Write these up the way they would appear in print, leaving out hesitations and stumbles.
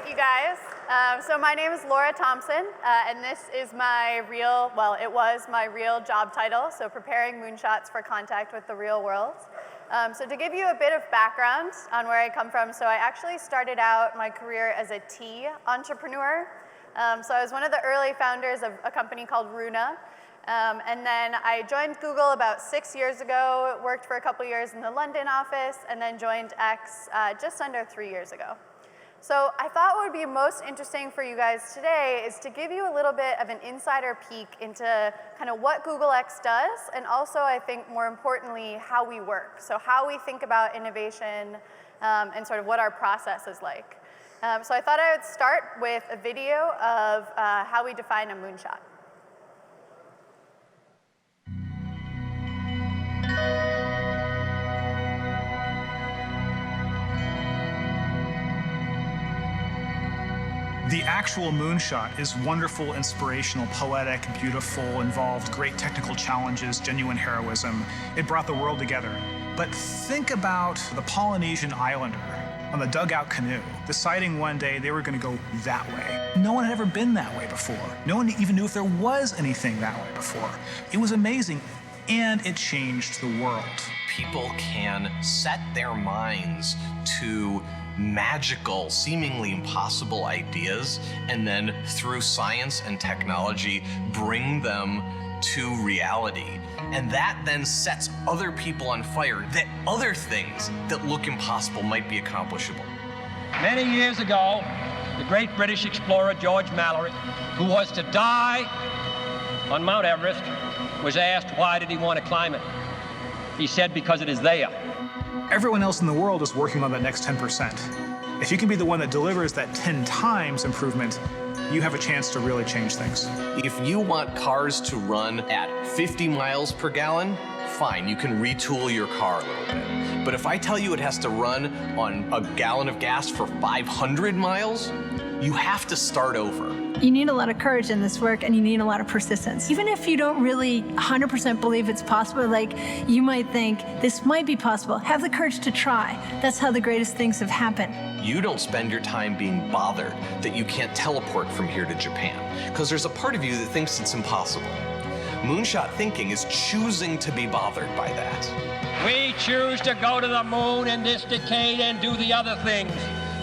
you guys. So my name is Laura Thompson, and this is my real, well, it was my real job title, so preparing moonshots for contact with the real world. So to give you a bit of background on where I come from, so I actually started out my career as a tea entrepreneur. So I was one of the early founders of a company called Runa. And then I joined Google about 6 years ago, worked for a couple years in the London office, and then joined X just under 3 years ago. So I thought what would be most interesting for you guys today is to give you a little bit of an insider peek into kind of what Google X does, and also I think more importantly, how we work. So how we think about innovation and sort of what our process is like. So I thought I would start with a video of how we define a moonshot. The actual moonshot is wonderful, inspirational, poetic, beautiful, involved great technical challenges, genuine heroism. It brought the world together. But think about the Polynesian islander on the dugout canoe, deciding one day they were going to go that way. No one had ever been that way before. No one even knew if there was anything that way before. It was amazing, and it changed the world. People can set their minds to magical, seemingly impossible ideas, and then through science and technology, bring them to reality. And that then sets other people on fire, that other things that look impossible might be accomplishable. Many years ago, the great British explorer George Mallory, who was to die on Mount Everest, was asked why did he want to climb it. He said, because it is there. Everyone else in the world is working on that next 10%. If you can be the one that delivers that 10 times improvement, you have a chance to really change things. If you want cars to run at 50 miles per gallon, fine, you can retool your car a little bit. But if I tell you it has to run on a gallon of gas for 500 miles, you have to start over. You need a lot of courage in this work, and you need a lot of persistence. Even if you don't really 100% believe it's possible, like you might think this might be possible, have the courage to try. That's how the greatest things have happened. You don't spend your time being bothered that you can't teleport from here to Japan, because there's a part of you that thinks it's impossible. Moonshot thinking is choosing to be bothered by that. We choose to go to the moon in this decade and do the other things,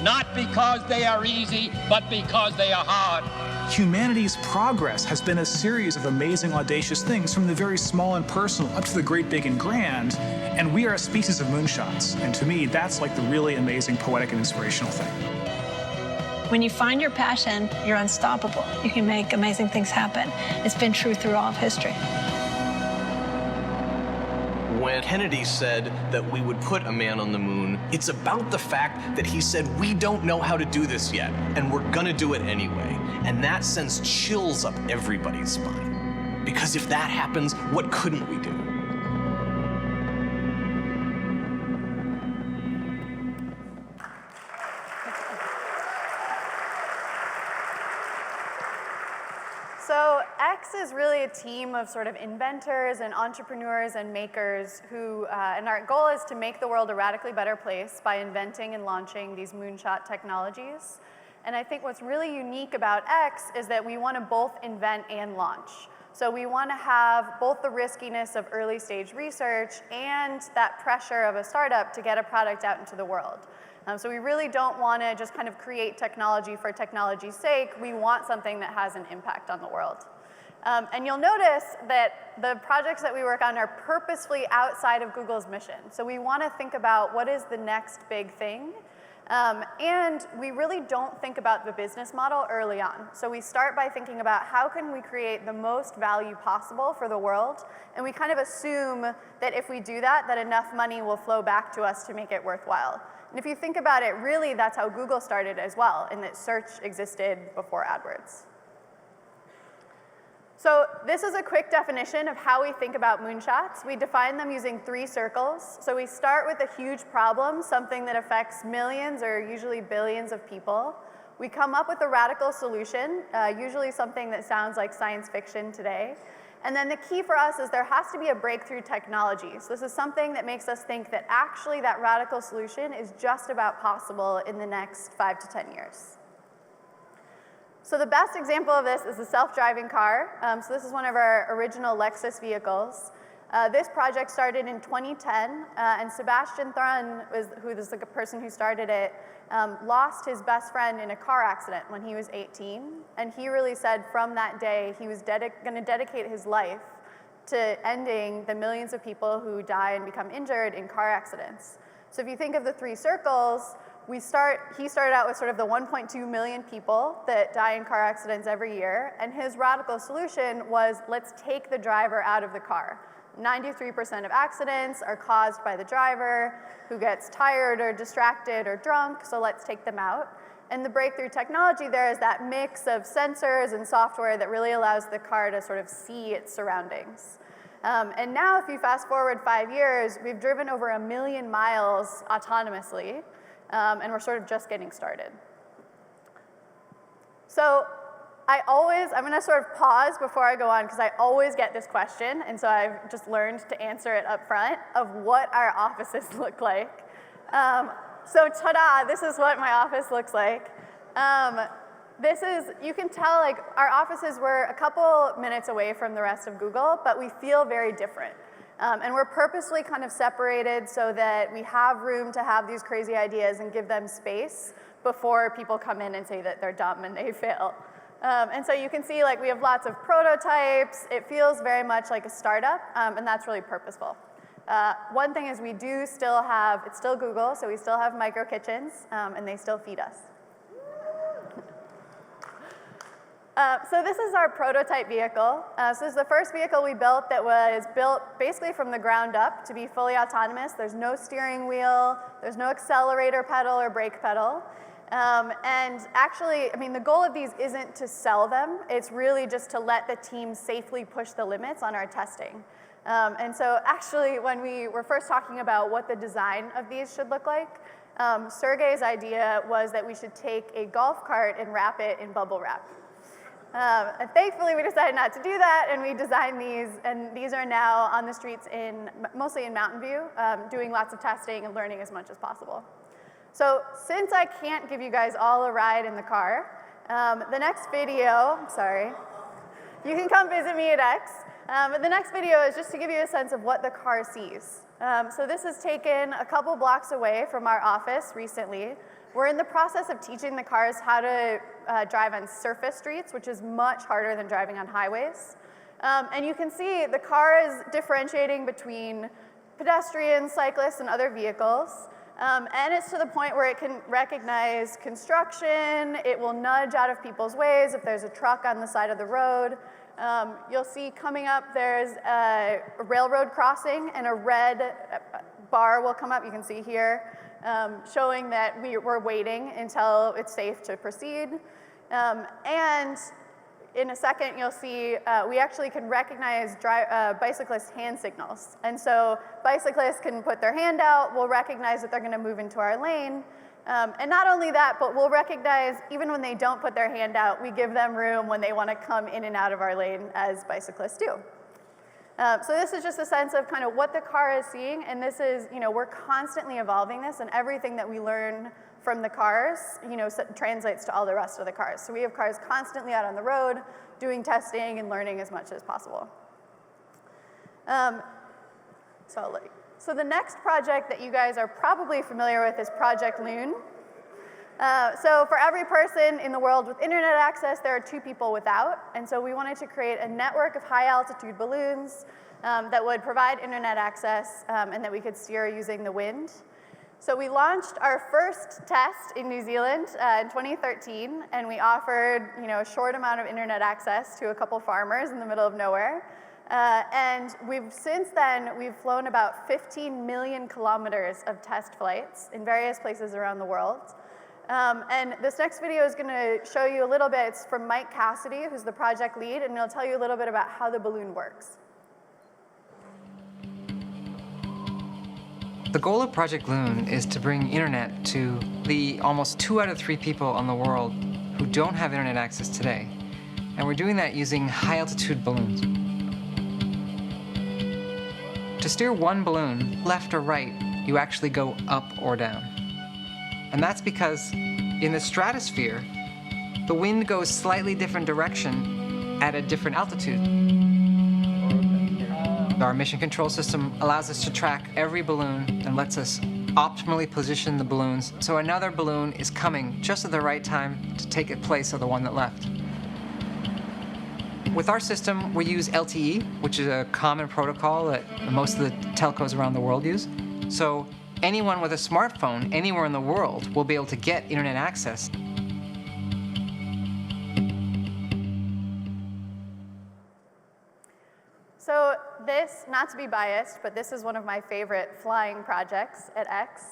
not because they are easy, but because they are hard. Humanity's progress has been a series of amazing, audacious things, from the very small and personal up to the great, big, and grand. And we are a species of moonshots. And to me, that's like the really amazing, poetic, and inspirational thing. When you find your passion, you're unstoppable. You can make amazing things happen. It's been true through all of history. When Kennedy said that we would put a man on the moon, it's about the fact that he said, we don't know how to do this yet, and we're gonna do it anyway. And that sends chills up everybody's spine. Because if that happens, what couldn't we do? So X is really a team of sort of inventors and entrepreneurs and makers who, and our goal is to make the world a radically better place by inventing and launching these moonshot technologies. And I think what's really unique about X is that we want to both invent and launch. So we want to have both the riskiness of early stage research and that pressure of a startup to get a product out into the world. So we really don't want to just kind of create technology for technology's sake. We want something that has an impact on the world. And you'll notice that the projects that we work on are purposefully outside of Google's mission. So we want to think about what is the next big thing. And we really don't think about the business model early on. So we start by thinking about how can we create the most value possible for the world. And we kind of assume that if we do that, that enough money will flow back to us to make it worthwhile. And if you think about it, really that's how Google started as well, in that search existed before AdWords. So this is a quick definition of how we think about moonshots. We define them using 3 circles. So we start with a huge problem, something that affects millions or usually billions of people. We come up with a radical solution, usually something that sounds like science fiction today. And then the key for us is there has to be a breakthrough technology. So this is something that makes us think that actually that radical solution is just about possible in the next 5 to 10 years. So the best example of this is the self-driving car. So this is one of our original Lexus vehicles. This project started in 2010, and Sebastian Thrun, who is the person who started it, lost his best friend in a car accident when he was 18. And he really said from that day he was going to dedicate his life to ending the millions of people who die and become injured in car accidents. So if you think of the three circles, he started out with sort of the 1.2 million people that die in car accidents every year, and his radical solution was, let's take the driver out of the car. 93% of accidents are caused by the driver who gets tired or distracted or drunk, so let's take them out. And the breakthrough technology there is that mix of sensors and software that really allows the car to sort of see its surroundings. And now, if you fast forward 5 years, we've driven over 1 million miles autonomously, and we're sort of just getting started. So I'm going to sort of pause before I go on, because I always get this question, and so I've just learned to answer it up front, of what our offices look like. So ta-da, this is what my office looks like. You can tell, like, our offices were a couple minutes away from the rest of Google, but we feel very different. And we're purposely kind of separated so that we have room to have these crazy ideas and give them space before people come in and say that they're dumb and they fail. And so you can see, like, we have lots of prototypes. It feels very much like a startup, and that's really purposeful. One thing is it's still Google, so we still have micro kitchens, and they still feed us. So this is our prototype vehicle. So this is the first vehicle we built that was built basically from the ground up to be fully autonomous. There's no steering wheel, there's no accelerator pedal or brake pedal. And actually, I mean, the goal of these isn't to sell them. It's really just to let the team safely push the limits on our testing. And so actually, when we were first talking about what the design of these should look like, Sergey's idea was that we should take a golf cart and wrap it in bubble wrap. And thankfully, we decided not to do that, and we designed these, and these are now on the streets mostly in Mountain View, doing lots of testing and learning as much as possible. So since I can't give you guys all a ride in the car, the next video, you can come visit me at X, but the next video is just to give you a sense of what the car sees. So this is taken a couple blocks away from our office recently. We're in the process of teaching the cars how to drive on surface streets, which is much harder than driving on highways. And you can see the car is differentiating between pedestrians, cyclists, and other vehicles. And it's to the point where it can recognize construction. It will nudge out of people's ways if there's a truck on the side of the road. You'll see coming up there's a railroad crossing, and a red bar will come up, you can see here, showing that we're waiting until it's safe to proceed. And in a second, you'll see we actually can recognize bicyclists' hand signals. And so bicyclists can put their hand out, we'll recognize that they're going to move into our lane. And not only that, but we'll recognize, even when they don't put their hand out, we give them room when they want to come in and out of our lane, as bicyclists do. So this is just a sense of kind of what the car is seeing, and this is, we're constantly evolving this, and everything that we learn from the cars, translates to all the rest of the cars. So we have cars constantly out on the road, doing testing and learning as much as possible. So the next project that you guys are probably familiar with is Project Loon. So for every person in the world with internet access, there are 2 people without. And so we wanted to create a network of high-altitude balloons that would provide internet access and that we could steer using the wind. So we launched our first test in New Zealand in 2013, and we offered a short amount of internet access to a couple farmers in the middle of nowhere. And since then, we've flown about 15 million kilometers of test flights in various places around the world. And this next video is going to show you a little bit. It's from Mike Cassidy, who's the project lead, and he'll tell you a little bit about how the balloon works. The goal of Project Loon is to bring internet to the almost 2 out of 3 people on the world who don't have internet access today. And we're doing that using high-altitude balloons. To steer one balloon, left or right, you actually go up or down. And that's because in the stratosphere, the wind goes slightly different direction at a different altitude. Our mission control system allows us to track every balloon and lets us optimally position the balloons so another balloon is coming just at the right time to take the place of the one that left. With our system, we use LTE, which is a common protocol that most of the telcos around the world use. So anyone with a smartphone anywhere in the world will be able to get internet access. So this, not to be biased, but this is one of my favorite flying projects at X,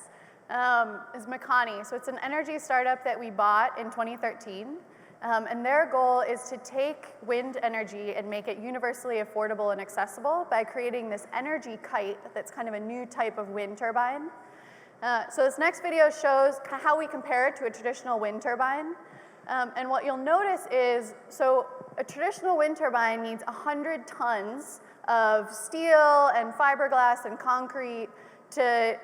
is Makani. So it's an energy startup that we bought in 2013. And their goal is to take wind energy and make it universally affordable and accessible by creating this energy kite that's kind of a new type of wind turbine. So this next video shows how we compare it to a traditional wind turbine. And what you'll notice is, so a traditional wind turbine needs 100 tons of steel and fiberglass and concrete to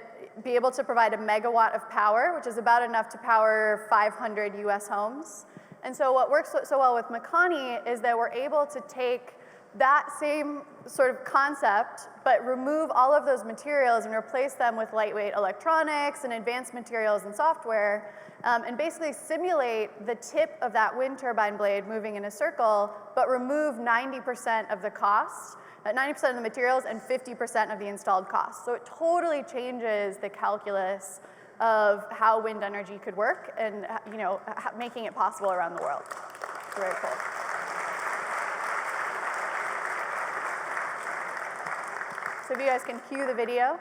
be able to provide a megawatt of power, which is about enough to power 500 US homes. And so what works so well with Makani is that we're able to take that same sort of concept, but remove all of those materials and replace them with lightweight electronics and advanced materials and software, and basically simulate the tip of that wind turbine blade moving in a circle, but remove 90% of the cost, 90% of the materials and 50% of the installed cost. So it totally changes the calculus of how wind energy could work and, you know, making it possible around the world. It's very cool. So if you guys can cue the video.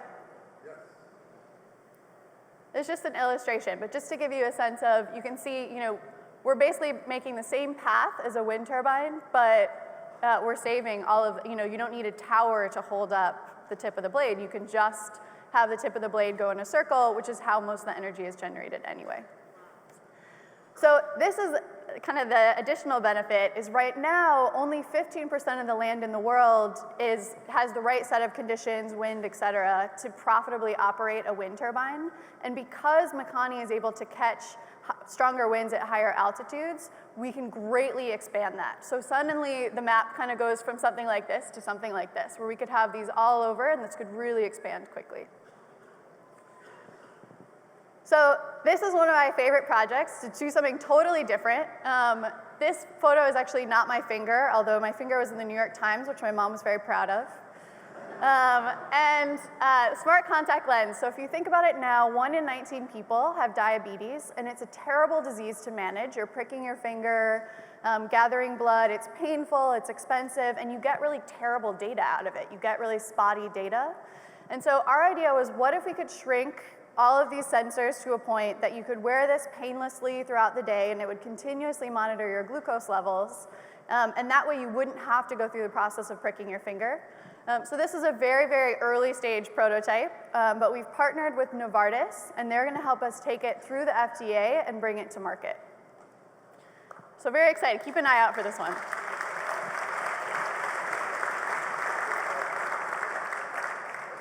It's just an illustration, but just to give you a sense of, you can see, you know, we're basically making the same path as a wind turbine, but we're saving all of, you know, you don't need a tower to hold up the tip of the blade. You can just have the tip of the blade go in a circle, which is how most of the energy is generated anyway. So this is kind of the additional benefit, is right now only 15% of the land in the world has the right set of conditions, wind, et cetera, to profitably operate a wind turbine. And because Makani is able to catch stronger winds at higher altitudes, we can greatly expand that. So suddenly the map kind of goes from something like this to something like this, where we could have these all over, and this could really expand quickly. So this is one of my favorite projects, to do something totally different. This photo is actually not my finger, although my finger was in the New York Times, which my mom was very proud of. Smart contact lens. So if you think about it now, 1 in 19 people have diabetes, and it's a terrible disease to manage. You're pricking your finger, gathering blood. It's painful, it's expensive, and you get really terrible data out of it. You get really spotty data. And so our idea was, what if we could shrink all of these sensors to a point that you could wear this painlessly throughout the day, and it would continuously monitor your glucose levels, and that way you wouldn't have to go through the process of pricking your finger. So this is a very, very early stage prototype, but we've partnered with Novartis, and they're gonna help us take it through the FDA and bring it to market. So very excited, keep an eye out for this one.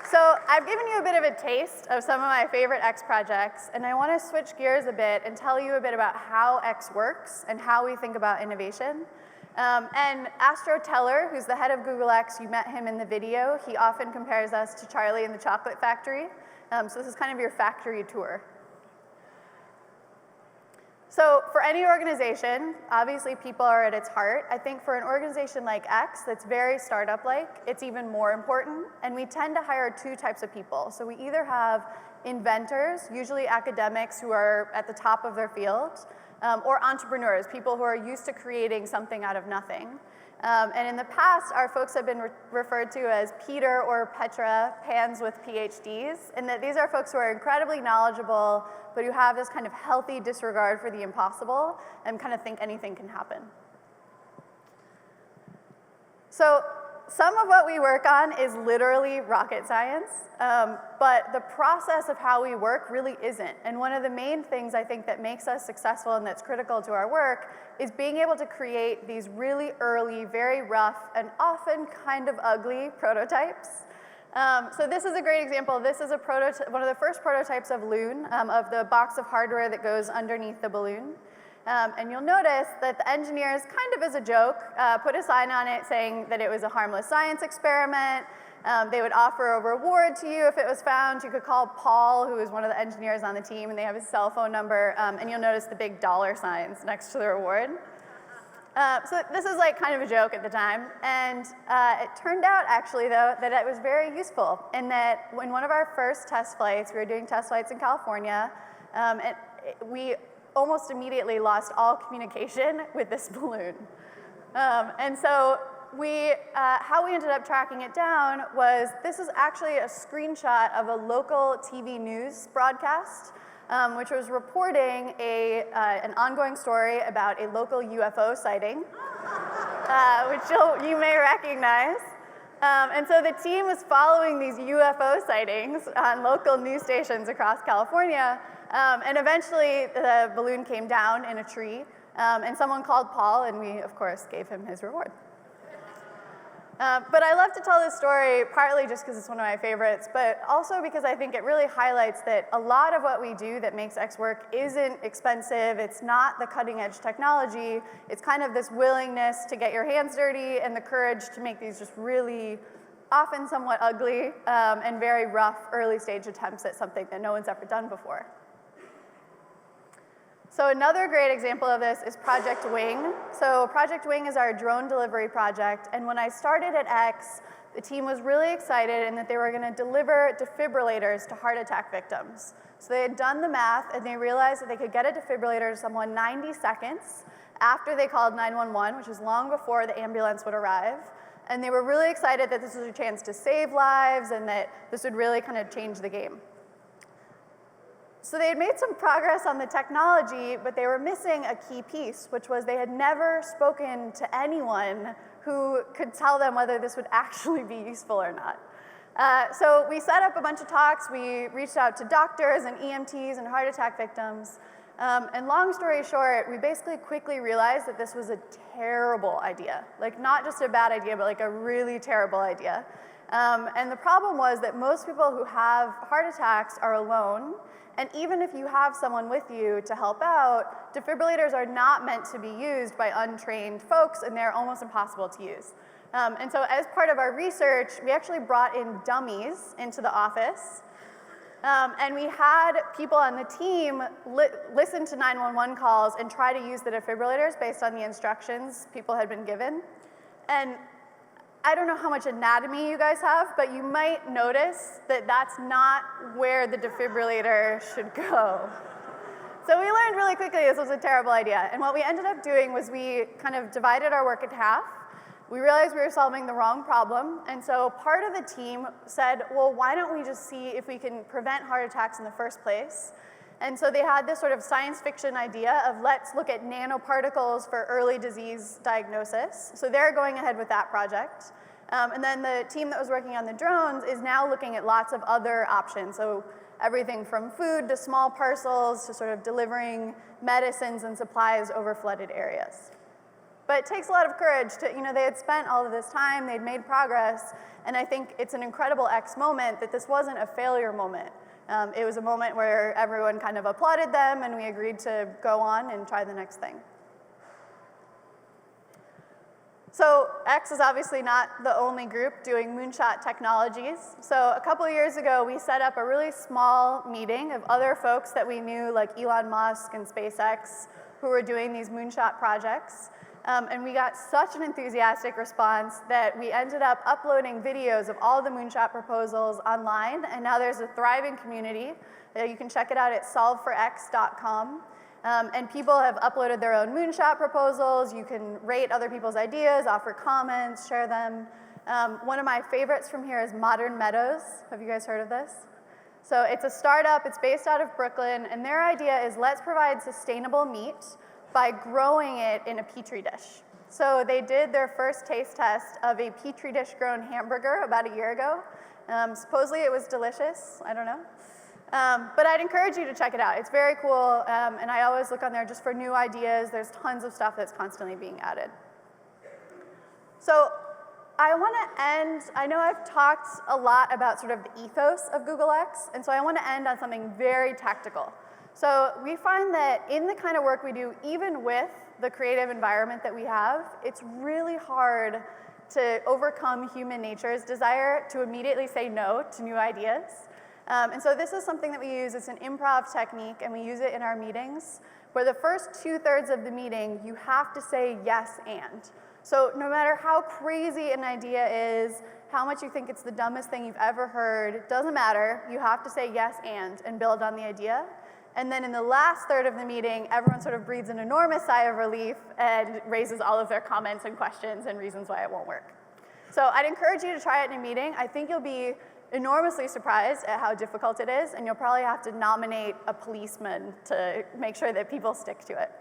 So I've given you a bit of a taste of some of my favorite X projects, and I want to switch gears a bit and tell you a bit about how X works and how we think about innovation. And Astro Teller, who's the head of Google X, you met him in the video. He often compares us to Charlie and the Chocolate Factory. So this is kind of your factory tour. So for any organization, obviously people are at its heart. I think for an organization like X that's very startup-like, it's even more important. And we tend to hire 2 types of people. So we either have inventors, usually academics who are at the top of their field, or entrepreneurs, people who are used to creating something out of nothing. And in the past, our folks have been referred to as Peter or Petra, Pans with PhDs, and that these are folks who are incredibly knowledgeable, but who have this kind of healthy disregard for the impossible and kind of think anything can happen. So some of what we work on is literally rocket science, but the process of how we work really isn't. And one of the main things I think that makes us successful and that's critical to our work is being able to create these really early, very rough, and often kind of ugly prototypes. So this is a great example. This is one of the first prototypes of Loon, of the box of hardware that goes underneath the balloon. And you'll notice that the engineers, kind of as a joke, put a sign on it saying that it was a harmless science experiment. They would offer a reward to you if it was found. You could call Paul, who is one of the engineers on the team, and they have his cell phone number, and you'll notice the big dollar signs next to the reward. So this is like kind of a joke at the time, and it turned out actually though that it was very useful in that in one of our first test flights, we were doing test flights in California, we almost immediately lost all communication with this balloon. And so how we ended up tracking it down was, this is actually a screenshot of a local TV news broadcast, which was reporting an ongoing story about a local UFO sighting, which you may recognize. And so the team was following these UFO sightings on local news stations across California, and eventually the balloon came down in a tree, and someone called Paul, and we, of course, gave him his reward. But I love to tell this story partly just because it's one of my favorites, but also because I think it really highlights that a lot of what we do that makes X work isn't expensive, it's not the cutting edge technology, it's kind of this willingness to get your hands dirty and the courage to make these just really often somewhat ugly and very rough early stage attempts at something that no one's ever done before. So another great example of this is Project Wing. So Project Wing is our drone delivery project, and when I started at X, the team was really excited in that they were going to deliver defibrillators to heart attack victims. So they had done the math, and they realized that they could get a defibrillator to someone 90 seconds after they called 911, which is long before the ambulance would arrive. And they were really excited that this was a chance to save lives and that this would really kind of change the game. So they had made some progress on the technology, but they were missing a key piece, which was they had never spoken to anyone who could tell them whether this would actually be useful or not. So we set up a bunch of talks. We reached out to doctors and EMTs and heart attack victims. And long story short, we basically quickly realized that this was a terrible idea. Like, not just a bad idea, but like a really terrible idea. And the problem was that most people who have heart attacks are alone. And even if you have someone with you to help out, defibrillators are not meant to be used by untrained folks, and they're almost impossible to use. And so as part of our research, we actually brought in dummies into the office. And we had people on the team listen to 911 calls and try to use the defibrillators based on the instructions people had been given. And I don't know how much anatomy you guys have, but you might notice that that's not where the defibrillator should go. So we learned really quickly this was a terrible idea. And what we ended up doing was we kind of divided our work in half. We realized we were solving the wrong problem. And so part of the team said, well, why don't we just see if we can prevent heart attacks in the first place? And so they had this sort of science fiction idea of let's look at nanoparticles for early disease diagnosis. So they're going ahead with that project. And then the team that was working on the drones is now looking at lots of other options. So everything from food to small parcels to sort of delivering medicines and supplies over flooded areas. But it takes a lot of courage to, they had spent all of this time, they'd made progress, and I think it's an incredible X moment that this wasn't a failure moment. It was a moment where everyone kind of applauded them and we agreed to go on and try the next thing. So X is obviously not the only group doing moonshot technologies. So a couple of years ago, we set up a really small meeting of other folks that we knew, like Elon Musk and SpaceX, who were doing these moonshot projects. And we got such an enthusiastic response that we ended up uploading videos of all the moonshot proposals online, and now there's a thriving community. You can check it out at solveforx.com. And people have uploaded their own moonshot proposals. You can rate other people's ideas, offer comments, share them. One of my favorites from here is Modern Meadows. Have you guys heard of this? So it's a startup. It's based out of Brooklyn, and their idea is let's provide sustainable meat by growing it in a Petri dish. So they did their first taste test of a Petri dish grown hamburger about a year ago. Supposedly it was delicious, I don't know. But I'd encourage you to check it out. It's very cool, and I always look on there just for new ideas. There's tons of stuff that's constantly being added. So I want to end, I know I've talked a lot about sort of the ethos of Google X, and so I want to end on something very tactical. So we find that in the kind of work we do, even with the creative environment that we have, it's really hard to overcome human nature's desire to immediately say no to new ideas. And so this is something that we use. It's an improv technique, and we use it in our meetings, where the first 2/3 of the meeting, you have to say yes and. So no matter how crazy an idea is, how much you think it's the dumbest thing you've ever heard, it doesn't matter. You have to say yes and build on the idea. And then in the last third of the meeting, everyone sort of breathes an enormous sigh of relief and raises all of their comments and questions and reasons why it won't work. So I'd encourage you to try it in a meeting. I think you'll be enormously surprised at how difficult it is, and you'll probably have to nominate a policeman to make sure that people stick to it.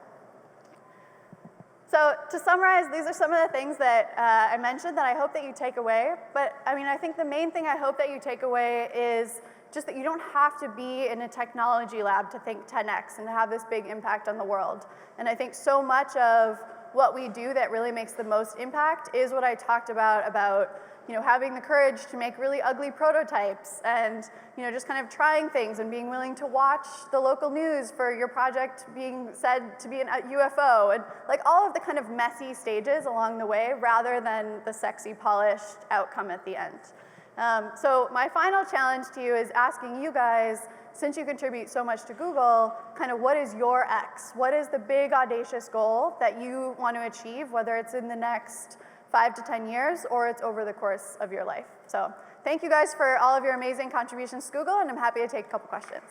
So to summarize, these are some of the things that I mentioned that I hope that you take away. But I think the main thing I hope that you take away is just that you don't have to be in a technology lab to think 10x and to have this big impact on the world. And I think so much of what we do that really makes the most impact is what I talked about having the courage to make really ugly prototypes and just kind of trying things and being willing to watch the local news for your project being said to be a UFO, and like all of the kind of messy stages along the way rather than the sexy, polished outcome at the end. So my final challenge to you is asking you guys, since you contribute so much to Google, kind of what is your X? What is the big audacious goal that you want to achieve, whether it's in the next 5 to 10 years or it's over the course of your life? So thank you guys for all of your amazing contributions to Google, and I'm happy to take a couple questions.